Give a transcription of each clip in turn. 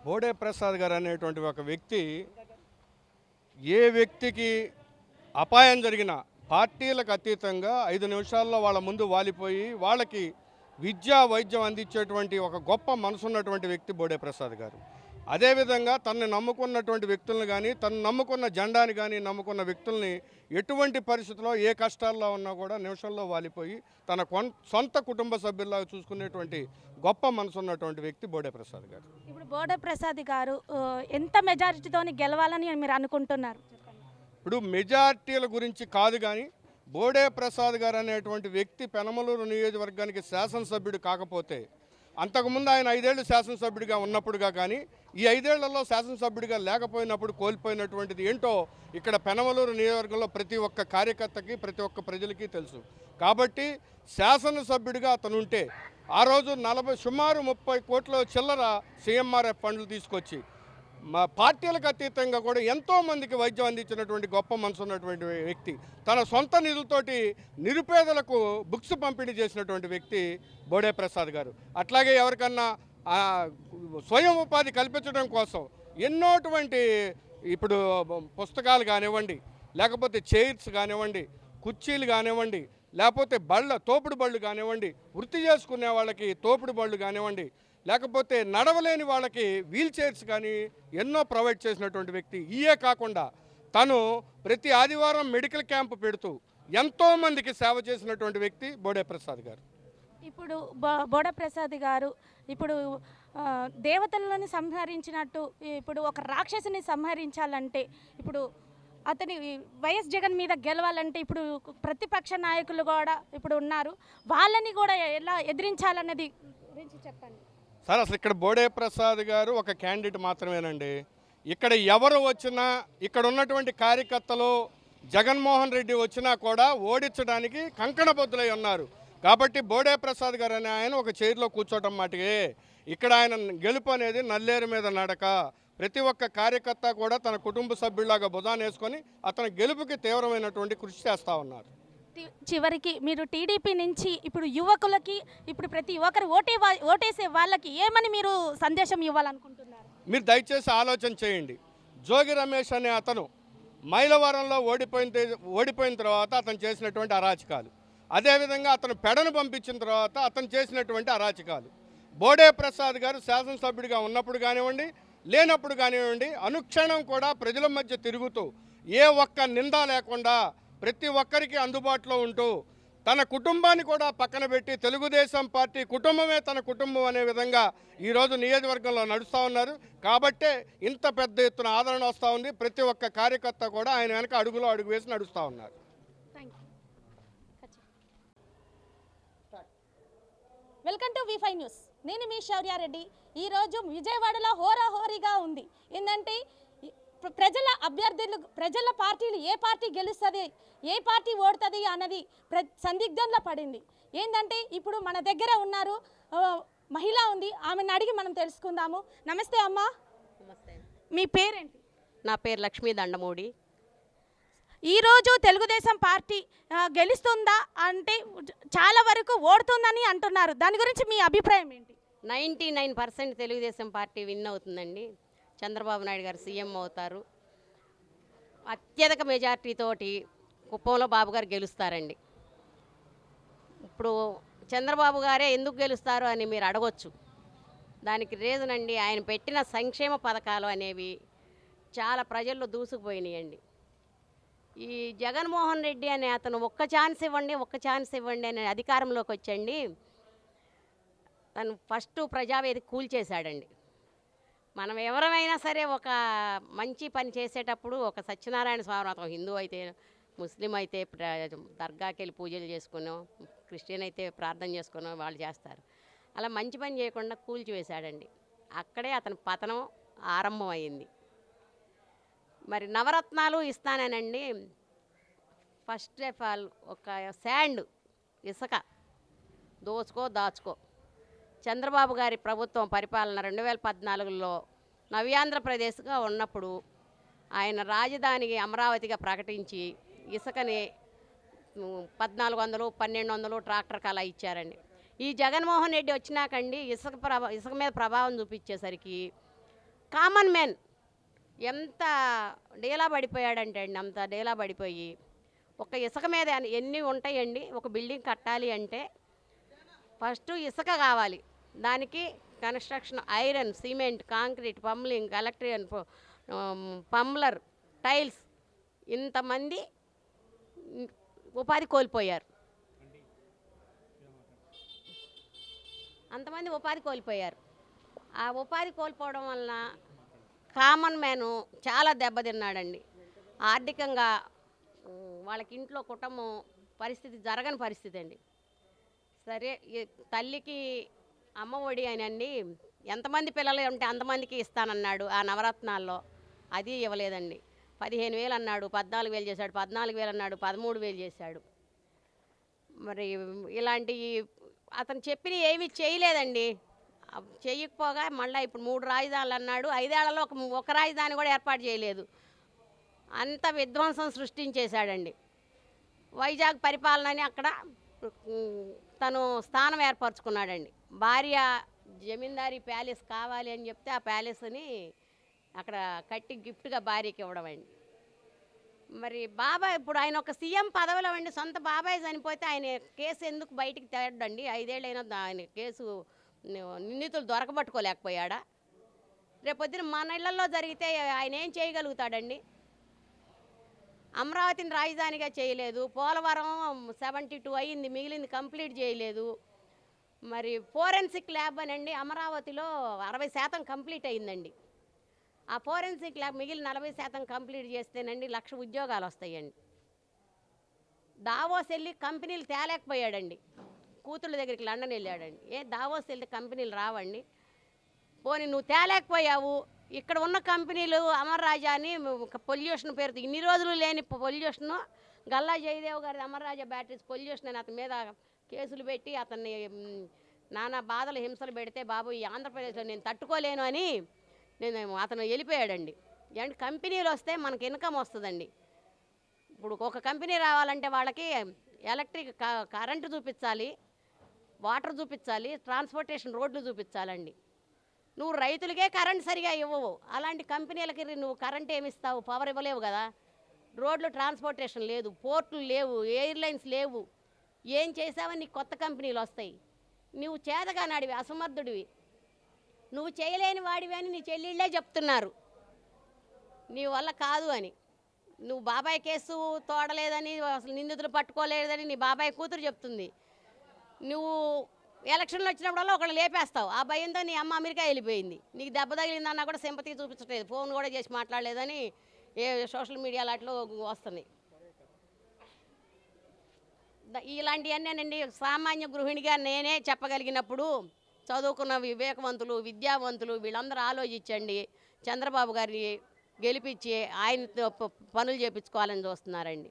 బోడే ప్రసాద్ గారు అనేటువంటి ఒక వ్యక్తి ఏ వ్యక్తికి అపాయం జరిగినా పార్టీలకు అతీతంగా 5 నిమిషాల్లో వాళ్ళ ముందు వాలిపోయి వాళ్ళకి విద్యా వైద్యం అందించేటువంటి ఒక గొప్ప మనసున్నటువంటి వ్యక్తి బోడే ప్రసాద్ గారు. అదేవిధంగా తనని నమ్ముకున్నటువంటి వ్యక్తులను కానీ, తను నమ్ముకున్న జెండాని కానీ నమ్ముకున్న వ్యక్తుల్ని ఎటువంటి పరిస్థితుల్లో ఏ కష్టాల్లో ఉన్నా కూడా నిమిషంలో వాలిపోయి తన సొంత కుటుంబ సభ్యుల్లాగా చూసుకునేటువంటి గొప్ప మనసున్నటువంటి వ్యక్తి బోడే ప్రసాద్ గారు. ఇప్పుడు బోడే ప్రసాద్ గారు ఎంత మెజారిటీతోని గెలవాలని మీరు అనుకుంటున్నారు? ఇప్పుడు మెజార్టీల గురించి కాదు, కానీ బోడే ప్రసాద్ గారు అనేటువంటి వ్యక్తి పెనమలూరు నియోజకవర్గానికి శాసనసభ్యుడు కాకపోతే, అంతకుముందు ఆయన 5 ఏళ్ళు శాసనసభ్యుడిగా ఉన్నప్పుడుగా కానీ ఈ 5 ఏళ్లలో శాసనసభ్యుడిగా లేకపోయినప్పుడు కోల్పోయినటువంటిది ఏంటో ఇక్కడ పెనమలూరు నియోజకవర్గంలో ప్రతి ఒక్క కార్యకర్తకి ప్రతి ఒక్క ప్రజలకి తెలుసు. కాబట్టి శాసనసభ్యుడిగా అతను ఉంటే ఆ రోజు సుమారు 30 కోట్ల చిల్లర సీఎంఆర్ఎఫ్ ఫండ్లు తీసుకొచ్చి మా పార్టీలకు అతీతంగా కూడా ఎంతోమందికి వైద్యం అందించినటువంటి గొప్ప మనసు ఉన్నటువంటి వ్యక్తి, తన సొంత నిధులతోటి నిరుపేదలకు బుక్స్ పంపిణీ చేసినటువంటి వ్యక్తి బోడే ప్రసాద్ గారు. అట్లాగే ఎవరికన్నా స్వయం ఉపాధి కల్పించడం కోసం ఎన్నోటువంటి ఇప్పుడు పుస్తకాలు కానివ్వండి, లేకపోతే చైర్స్ కానివ్వండి, కుర్చీలు కానివ్వండి, లేకపోతే తోపుడు బళ్ళు కానివ్వండి, వృత్తి చేసుకునే వాళ్ళకి తోపుడు బళ్ళు కానివ్వండి, లేకపోతే నడవలేని వాళ్ళకి వీల్ చైర్స్ కానీ ఎన్నో ప్రొవైడ్ చేసినటువంటి వ్యక్తి. ఇయే కాకుండా తను ప్రతి ఆదివారం మెడికల్ క్యాంపు పెడుతూ ఎంతోమందికి సేవ చేసినటువంటి వ్యక్తి బోడే ప్రసాద్ గారు. ఇప్పుడు బోడే ప్రసాద్ గారు ఇప్పుడు దేవతలను సంహరించినట్టు ఇప్పుడు ఒక రాక్షసుని సంహరించాలంటే ఇప్పుడు అతని వైఎస్ జగన్ మీద గెలవాలంటే ఇప్పుడు ప్రతిపక్ష నాయకులు కూడా ఇప్పుడు ఉన్నారు, వాళ్ళని కూడా ఎలా ఎదిరించాలన్నది గురించి చెప్పండి సార్. అసలు ఇక్కడ బోడే ప్రసాద్ గారు ఒక క్యాండిడేట్ మాత్రమేనండి. ఇక్కడ ఎవరు వచ్చినా, ఇక్కడ ఉన్నటువంటి కార్యకర్తలు జగన్మోహన్ రెడ్డి వచ్చినా కూడా ఓడించడానికి కంకణబద్దులై ఉన్నారు. కాబట్టి బోడే ప్రసాద్ గారు అనే ఆయన ఒక చైర్లో కూర్చోవటం మాటికే. ఇక్కడ ఆయన గెలుపు అనేది నల్లేరు మీద నడక. ప్రతి ఒక్క కార్యకర్త కూడా తన కుటుంబ సభ్యులాగా భుజాన్ని వేసుకొని అతని గెలుపుకి తీవ్రమైనటువంటి కృషి చేస్తూ ఉన్నారు. చివరికి మీరు టీడీపీ నుంచి ఇప్పుడు యువకులకి ఇప్పుడు ప్రతి ఒక్కరు ఓటేసే వాళ్ళకి ఏమని మీరు సందేశం ఇవ్వాలనుకుంటున్నారు? మీరు దయచేసి ఆలోచన చేయండి. జోగి రమేష్ అనే అతను మైలవరంలో ఓడిపోయిన తర్వాత అతను చేసినటువంటి అరాచకాలు, అదేవిధంగా అతను పెడను పంపించిన తర్వాత అతను చేసినటువంటి అరాచకాలు, బోడే ప్రసాద్ గారు శాసనసభ్యుడిగా ఉన్నప్పుడు కానివ్వండి, లేనప్పుడు కానివ్వండి, అనుక్షణం కూడా ప్రజల మధ్య తిరుగుతూ ఏ ఒక్క నింద లేకుండా ప్రతి ఒక్కరికి అందుబాటులో ఉంటూ తన కుటుంబాన్ని కూడా పక్కన పెట్టి తెలుగుదేశం పార్టీ కుటుంబమే తన కుటుంబం అనే విధంగా ఈరోజు నియోజకవర్గంలో నడుస్తూ ఉన్నారు. కాబట్టే ఇంత పెద్ద ఎత్తున ఆదరణ వస్తూ ఉంది. ప్రతి ఒక్క కార్యకర్త కూడా ఆయన వెనక అడుగులో అడుగు వేసి నడుస్తూ ఉన్నారు. Welcome to V five news. నేను మీ శౌర్యారెడ్డి. ఈరోజు విజయవాడలో హోరాహోరీగా ఉంది. ఏంటంటే ప్రజల అభ్యర్థులు, ప్రజల పార్టీలు ఏ పార్టీ గెలుస్తుంది, ఏ పార్టీ ఓడుతుంది అన్నది సందిగ్ధంలో పడింది. ఏంటంటే ఇప్పుడు మన దగ్గర ఉన్నారు, మహిళ ఉంది, ఆమెను అడిగి మనం తెలుసుకుందాము. నమస్తే అమ్మా. నమస్తే. మీ పేరేంటి? నా పేరు లక్ష్మీ దండమూడి. ఈరోజు తెలుగుదేశం పార్టీ గెలుస్తుందా అంటే చాలా వరకు ఓడుతుందని అంటున్నారు. దాని గురించి మీ అభిప్రాయం ఏంటి? 99% తెలుగుదేశం పార్టీ విన్ అవుతుందండి. చంద్రబాబు నాయుడు గారు సీఎం అవుతారు. అత్యధిక మెజార్టీతోటి కుప్పంలో బాబు గారు గెలుస్తారండి. ఇప్పుడు చంద్రబాబు గారే ఎందుకు గెలుస్తారు అని మీరు అడగొచ్చు. దానికి రీజన్ అండి, ఆయన పెట్టిన సంక్షేమ పథకాలు అనేవి చాలా ప్రజల్లో దూసుకుపోయినాయండి. ఈ జగన్మోహన్ రెడ్డి అనే అతను ఒక్క ఛాన్స్ ఇవ్వండి అనే అధికారంలోకి వచ్చండి, తను ఫస్ట్ ప్రజావేదిక కూల్చేశాడండి. మనం ఎవరైనా సరే ఒక మంచి పని చేసేటప్పుడు ఒక సత్యనారాయణ స్వామి వ్రతం, హిందూ అయితే ముస్లిం అయితే దర్గాకి వెళ్ళి పూజలు చేసుకున్నాం, క్రిస్టియన్ అయితే ప్రార్థన చేసుకున్నాం, వాళ్ళు చేస్తారు. అలా మంచి పని చేయకుండా కూల్చివేశాడండి. అక్కడే అతని పతనం ఆరంభమైంది. మరి నవరత్నాలు ఇస్తానండి. ఫస్ట్ ఆఫ్ ఆల్ ఒక శాండ్, ఇసుక దాచుకో. చంద్రబాబు గారి ప్రభుత్వం పరిపాలన 2014లో నవ్యాంధ్రప్రదేశ్గా ఉన్నప్పుడు ఆయన రాజధానికి అమరావతిగా ప్రకటించి ఇసుకని 1400, 1200 ట్రాక్టర్కి అలా ఇచ్చారండి. ఈ జగన్మోహన్ రెడ్డి వచ్చినాకండి ఇసుక మీద ప్రభావం చూపించేసరికి కామన్ మ్యాన్ ఎంత డేలా పడిపోయాడంటే అండి, అంత డేలా పడిపోయి ఒక ఇసుక మీద ఎన్ని ఉంటాయండి. ఒక బిల్డింగ్ కట్టాలి అంటే ఫస్ట్ ఇసుక కావాలి, దానికి construction iron, cement, concrete, plumbing, electrical, plumber, tiles, ఇంతమంది ఉపాధి కోల్పోయారు. అంతమంది ఉపాధి కోల్పోయారు. ఆ ఉపాధి కోల్పోవడం వలన కామన్ మ్యాను చాలా దెబ్బతిన్నాడండి. ఆర్థికంగా వాళ్ళకి ఇంట్లో కుటుంబం పరిస్థితి జరగని పరిస్థితి అండి. సరే, తల్లికి అమ్మ ఒడి అనండి, ఎంతమంది పిల్లలు ఉంటే అంతమందికి ఇస్తానన్నాడు ఆ నవరత్నాల్లో, అది ఇవ్వలేదండి. 15,000 అన్నాడు, 14,000 చేశాడు, 14,000 అన్నాడు, 13,000 చేశాడు. మరి ఇలాంటి అతను చెప్పిన ఏమీ చేయలేదండి. చేయకపోగా మళ్ళీ ఇప్పుడు 3 రాజధానులు అన్నాడు, 5 ఏళ్లలో ఒక రాజధాని కూడా ఏర్పాటు చేయలేదు. అంత విధ్వంసం సృష్టించేశాడండి. వైజాగ్ పరిపాలన అని అక్కడ తను స్థానం ఏర్పరచుకున్నాడండి. భార్య జమీందారీ ప్యాలెస్ కావాలి అని చెప్తే ఆ ప్యాలెస్ని అక్కడ కట్టి గిఫ్ట్గా భార్యకి ఇవ్వడం అండి. మరి బాబాయ్ ఇప్పుడు ఆయన ఒక సీఎం పదవిలో అండి, సొంత బాబాయ్ చనిపోతే ఆయన కేసు ఎందుకు బయటికి తేడండి? 5 ఏళ్ళైనా ఆయన కేసు నిందితులు దొరకబట్టుకోలేకపోయాడా? రేపొద్దున మన ఇళ్లలో జరిగితే ఆయన ఏం చేయగలుగుతాడండి? అమరావతిని రాజధానిగా చేయలేదు, పోలవరం 72 అయ్యింది, మిగిలింది కంప్లీట్ చేయలేదు. మరి ఫోరెన్సిక్ ల్యాబ్ అనండి అమరావతిలో 60% కంప్లీట్ అయిందండి. ఆ ఫోరెన్సిక్ ల్యాబ్ మిగిలిన 40% కంప్లీట్ చేస్తేనండి 1,00,000 ఉద్యోగాలు వస్తాయండి. దావోస్ వెళ్ళి కంపెనీలు తేలేకపోయాడండి, కూతుళ్ళ దగ్గరికి లండన్ వెళ్ళాడండి. దావోస్ వెళ్తే కంపెనీలు రావండి? పోనీ నువ్వు తేలేకపోయావు, ఇక్కడ ఉన్న కంపెనీలు అమర్ రాజా అని పొల్యూషన్ పేరుతో ఇన్ని రోజులు లేని పొల్యూషను, గల్లా జయదేవ్ గారి అమర్ రాజా బ్యాటరీస్ పొల్యూషన్ అని అతని మీద కేసులు పెట్టి అతన్ని నానా బాధలు హింసలు పెడితే, బాబు ఈ ఆంధ్రప్రదేశ్లో నేను తట్టుకోలేను అని అతను వెళ్ళిపోయాడండి. అంటే కంపెనీలు వస్తే మనకి ఇన్కమ్ వస్తుందండి. ఇప్పుడు ఒక కంపెనీ రావాలంటే వాళ్ళకి ఎలక్ట్రిక్ కరెంటు చూపించాలి, వాటర్ చూపించాలి, ట్రాన్స్పోర్టేషన్ రోడ్లు చూపించాలండి. నువ్వు రైతులకే కరెంట్ సరిగా ఇవ్వవు, అలాంటి కంపెనీలకి నువ్వు కరెంట్ ఏమిస్తావు? పవర్ ఇవ్వలేవు కదా. రోడ్లు ట్రాన్స్పోర్టేషన్ లేదు, పోర్టులు లేవు, ఎయిర్లైన్స్ లేవు. ఏం చేసావని నీకు కొత్త కంపెనీలు వస్తాయి? నువ్వు చేతగానాడివి, అసమర్థుడివి, నువ్వు చేయలేని వాడివి అని నీ చెల్లెళ్ళే చెప్తున్నారు. నీ వల్ల కాదు అని. నువ్వు బాబాయ్ కేసు తోడలేదని, అసలు నిందితులు పట్టుకోలేదని నీ బాబాయ్ కూతురు చెప్తుంది. నువ్వు ఎలక్షన్లు వచ్చినప్పుడల్లా ఒకళ్ళు లేపేస్తావు, ఆ భయంతో నీ అమ్మ అమెరికా వెళ్ళిపోయింది. నీకు దెబ్బ తగిలిందన్నా కూడా సింపతి చూపించట్లేదు, ఫోన్ కూడా చేసి మాట్లాడలేదని ఏ సోషల్ మీడియా లాట్లో వస్తున్నాయి. ఇలాంటివన్నీ సామాన్య గృహిణిగా నేనే చెప్పగలిగినప్పుడు చదువుకున్న వివేకవంతులు, విద్యావంతులు వీళ్ళందరూ ఆలోచించండి, చంద్రబాబు గారిని గెలిపించి ఆయనతో పనులు చేయించుకోవాలని చూస్తున్నారండి.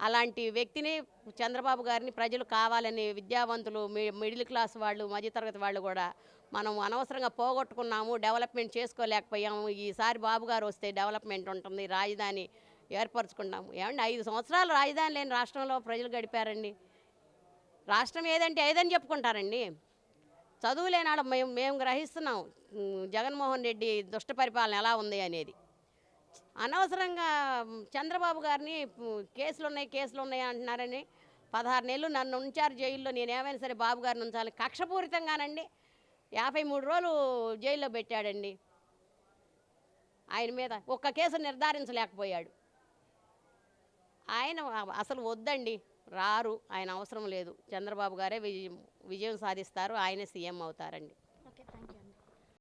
అలాంటి వ్యక్తిని చంద్రబాబు గారిని ప్రజలు కావాలని, విద్యావంతులు, మిడిల్ క్లాస్ వాళ్ళు, మధ్యతరగతి వాళ్ళు కూడా మనం అనవసరంగా పోగొట్టుకున్నాము, డెవలప్మెంట్ చేసుకోలేకపోయాము, ఈసారి బాబు గారు వస్తే డెవలప్మెంట్ ఉంటుంది, రాజధాని ఏర్పరచుకున్నాము. ఏమండి 5 సంవత్సరాలు రాజధాని లేని రాష్ట్రంలో ప్రజలు గడిపారండి. రాష్ట్రం ఏదంటే ఏదని చెప్పుకుంటారండి. చదువు లేనాడు మేము గ్రహిస్తున్నాం జగన్మోహన్ రెడ్డి దుష్ట పరిపాలన ఎలా ఉంది అనేది. అనవసరంగా చంద్రబాబు గారిని కేసులు ఉన్నాయి అంటున్నారని 16 నెలలు నన్ను ఉంచారు జైల్లో, నేనేమైనా సరే బాబు గారిని ఉంచాలి కక్షపూరితంగానండి. 53 రోజులు జైల్లో పెట్టాడండి. ఆయన మీద ఒక్క కేసు నిర్ధారించలేకపోయాడు. ఆయన అసలు వద్దండి, రారు, ఆయన అవసరం లేదు. చంద్రబాబు గారే విజయం సాధిస్తారు, ఆయనే సీఎం అవుతారండి.